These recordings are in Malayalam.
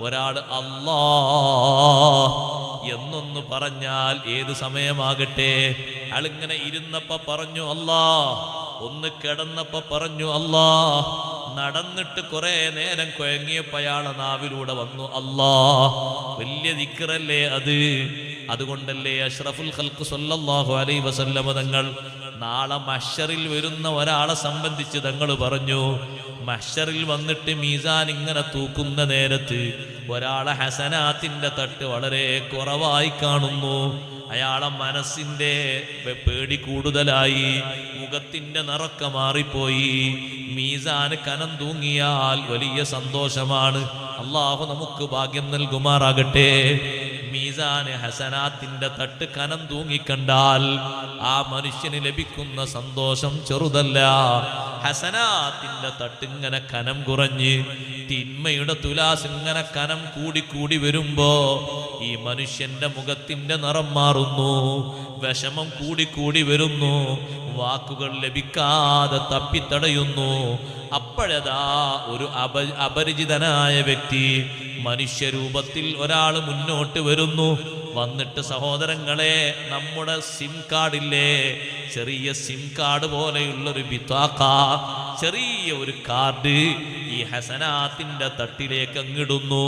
ഒരാൾ അല്ലാ എന്നൊന്ന് പറഞ്ഞാൽ ഏത് സമയമാകട്ടെ, അയാളിങ്ങനെ ഇരുന്നപ്പോ പറഞ്ഞു അല്ലാ, ഒന്ന് കിടന്നപ്പോ പറഞ്ഞു അല്ലാ, നടന്നിട്ട് കുറെ നേരം കുഴങ്ങിയപ്പോ അയാളെ നാവിലൂടെ വന്നു അല്ലാ. വലിയ ദിക്റല്ലേ അത്. അതുകൊണ്ടല്ലേ അഷ്റഫുൽ ഖൽഖ് സ്വല്ലല്ലാഹു അലൈഹി വസല്ലമ തങ്ങൾ നാളെ മഹ്ശറിൽ വരുന്ന ഒരാളെ സംബന്ധിച്ച് തങ്ങൾ പറഞ്ഞു, മഹ്ശറിൽ വന്നിട്ട് മീസാൻ ഇങ്ങനെ തൂക്കുന്ന നേരത്ത് ഒരാളെ ഹസനാത്തിന്റെ തട്ട് വളരെ കുറവായി കാണുന്നു. അയാളെ മനസ്സിന്റെ പേടി കൂടുതലായി, മുഖത്തിന്റെ നിറക്ക മാറിപ്പോയി. മീസാന് കനം തൂങ്ങിയാൽ വലിയ സന്തോഷമാണ്. അള്ളാഹു നമുക്ക് ഭാഗ്യം നൽകുമാറാകട്ടെ. മീസാന് ഹസനാത്തിന്റെ തട്ട് കനം തൂങ്ങിക്കണ്ടാൽ ആ മനുഷ്യന് ലഭിക്കുന്ന സന്തോഷം ചെറുതല്ല. ഹസനാത്തിന്റെ തട്ട് ഇങ്ങനെ കനം കുറഞ്ഞ് തിന്മയുടെ തുലാസ് ഇങ്ങനെ കനം കൂടി വരുമ്പോ ഈ മനുഷ്യന്റെ മുഖത്തിന്റെ നിറം മാറുന്നു, വിഷമം കൂടി വരുന്നു, വാക്കുകൾ ലഭിക്കാതെ തപ്പിത്തടയുന്നു. അപ്പോഴതാ ഒരു അപരിചിതനായ വ്യക്തി മനുഷ്യരൂപത്തിൽ ഒരാൾ മുന്നോട്ട് വരുന്നു. വന്നിട്ട് സഹോദരങ്ങളെ, നമ്മുടെ സിം കാർഡില്ലേ, ചെറിയ സിം കാർഡ് പോലെയുള്ളൊരു ബിത്താഖ, ചെറിയ ഒരു കാർഡ് ഈ ഹസനാത്തിന്റെ തട്ടിലേക്ക് അങ്ങിടുന്നു.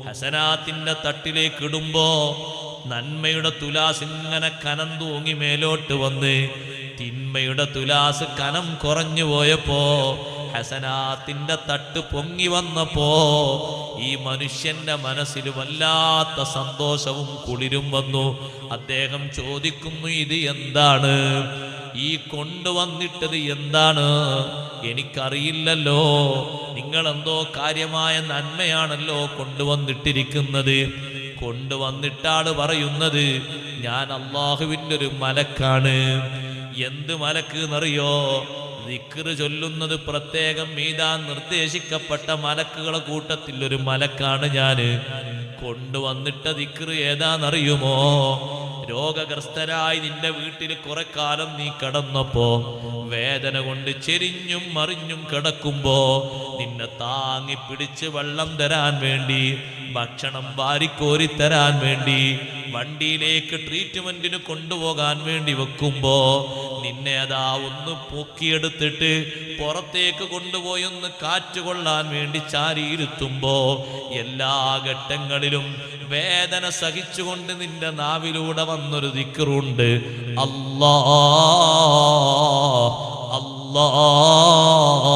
ഹസനാത്തിന്റെ തട്ടിലേക്ക് ഇടുമ്പോ നന്മയുടെ തുലാസ് ഇങ്ങനെ കനം തൂങ്ങി മേലോട്ട് വന്ന് തിന്മയുടെ തുലാസ് കനം കുറഞ്ഞു പോയപ്പോ ഹസനാത്തിന്റെ തട്ട് പൊങ്ങി വന്നപ്പോ ഈ മനുഷ്യന്റെ മനസ്സിൽ വല്ലാത്ത സന്തോഷവും കുളിരും വന്നു. അദ്ദേഹം ചോദിക്കുന്നു, ഇത് എന്താണ്? ഈ കൊണ്ടുവന്നിട്ടത് എന്താണ്? എനിക്കറിയില്ലല്ലോ. നിങ്ങളെന്തോ കാര്യമായ നന്മയാണല്ലോ കൊണ്ടുവന്നിട്ടിരിക്കുന്നത്. കൊണ്ടുവന്നിട്ടാണ് പറയുന്നത്, ഞാൻ അള്ളാഹുവിൻ്റെ ഒരു മലക്കാണ്. എന്ത് മലക്ക് എന്നറിയോ? ദിക്റ് ചൊല്ലുന്നത് പ്രത്യേകം മീതാൻ നിർദ്ദേശിക്കപ്പെട്ട മലക്കുകളെ കൂട്ടത്തിൽ ഒരു മലക്കാണ് ഞാൻ. കൊണ്ടുവന്നിട്ട ദിക്റ് ഏതാന്നറിയുമോ? രോഗഗ്രസ്തരായി നിന്റെ വീട്ടിൽ കുറെ കാലം നീ കിടന്നപ്പോ വേദന കൊണ്ട് ചെരിഞ്ഞും മറിഞ്ഞും കിടക്കുമ്പോ നിന്നെ താങ്ങി പിടിച്ച് വെള്ളം തരാൻ വേണ്ടി, ഭക്ഷണം വാരിക്കോരി തരാൻ വേണ്ടി, വണ്ടിയിലേക്ക് ട്രീറ്റ്മെന്റിന് കൊണ്ടുപോകാൻ വേണ്ടി വെക്കുമ്പോ നിന്നെ അതാ ഒന്ന് പൊക്കിയെടുത്തിട്ട് പുറത്തേക്ക് കൊണ്ടുപോയി ഒന്ന് കാറ്റ് കൊള്ളാൻ വേണ്ടി ചാരിയിരുത്തുമ്പോ എല്ലാ ഘട്ടങ്ങളിലും വേദന സഹിച്ചുകൊണ്ട് നിന്റെ നാവിലൂടെ വന്നൊരു ദിക്റുണ്ട്, അല്ലാഹ് അല്ലാഹ്